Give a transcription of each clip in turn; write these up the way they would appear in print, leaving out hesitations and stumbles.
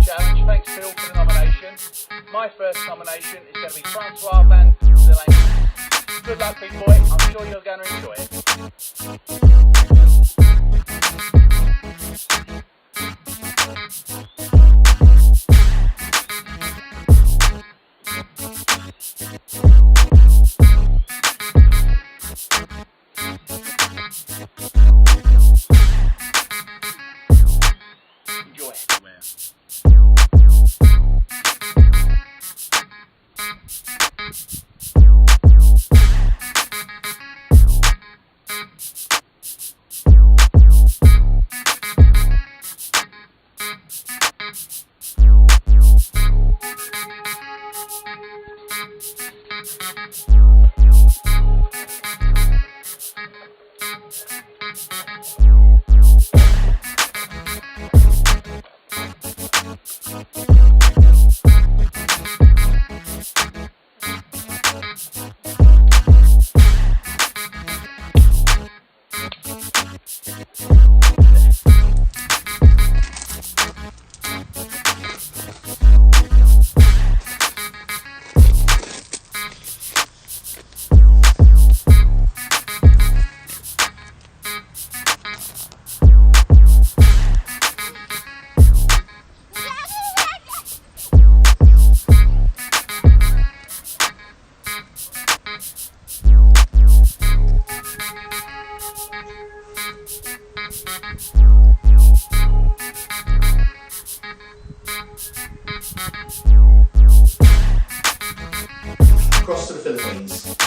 challenge. Thanks, Phil, for the nomination. My first nomination is going to be Francois Van Delaney. Good luck, big boy. I'm sure you're going to enjoy it. Enjoy it, man. Across to the Philippines.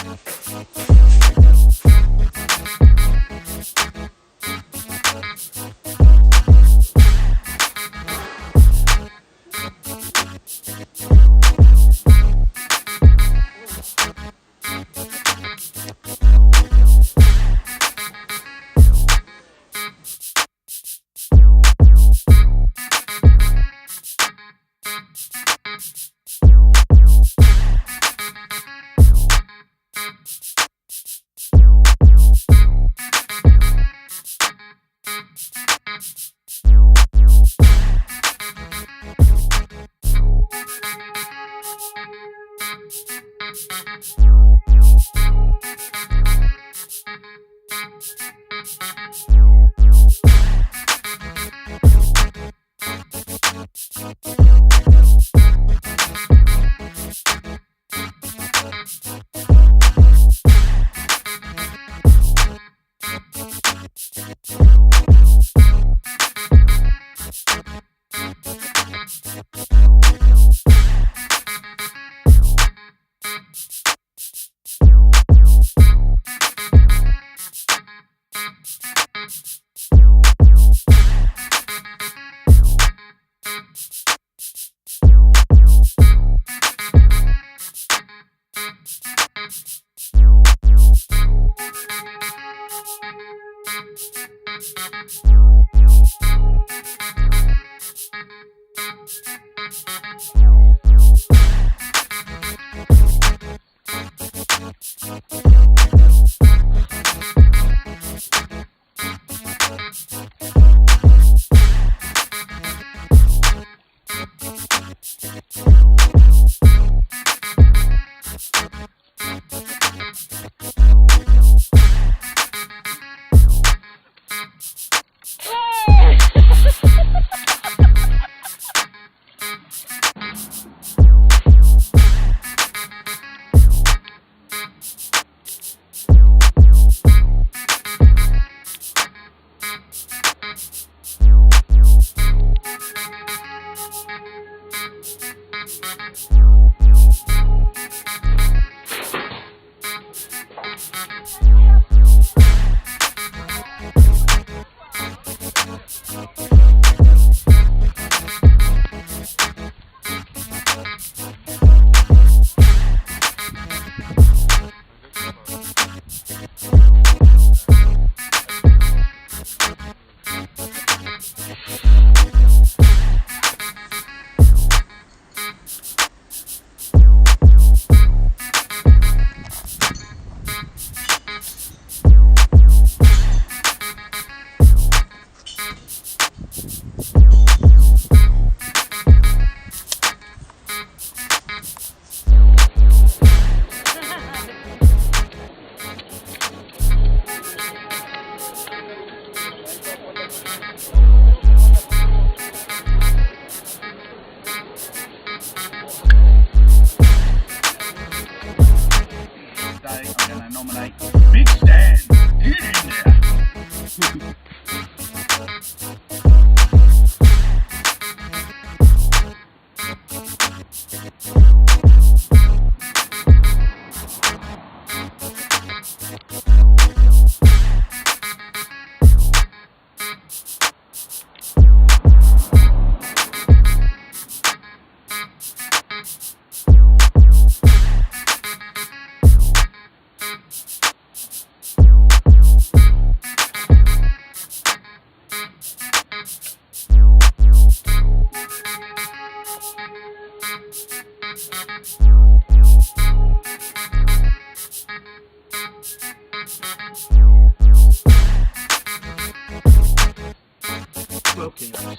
cooking us.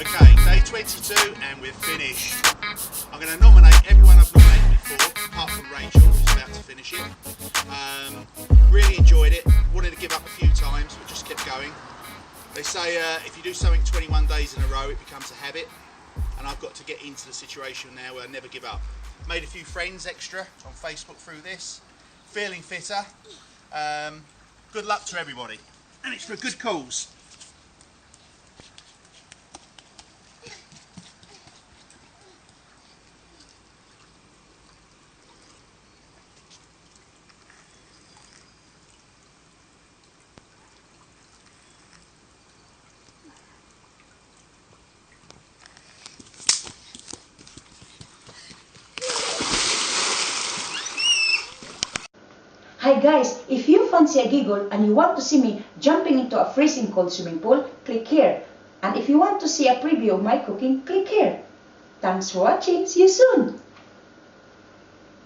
Okay, day 22 and we're finished. I'm going to nominate everyone I've nominated before, apart from Rachel, who's about to finish it. Really enjoyed it, wanted to give up a few times, but just kept going. They say if you do something 21 days in a row, it becomes a habit, and I've got to get into the situation now where I never give up. Made a few friends extra on Facebook through this, feeling fitter. Good luck to everybody, and it's for a good cause. Hi guys, if you fancy a giggle and you want to see me jumping into a freezing cold swimming pool, click here. And if you want to see a preview of my cooking, click here. Thanks for watching, see you soon!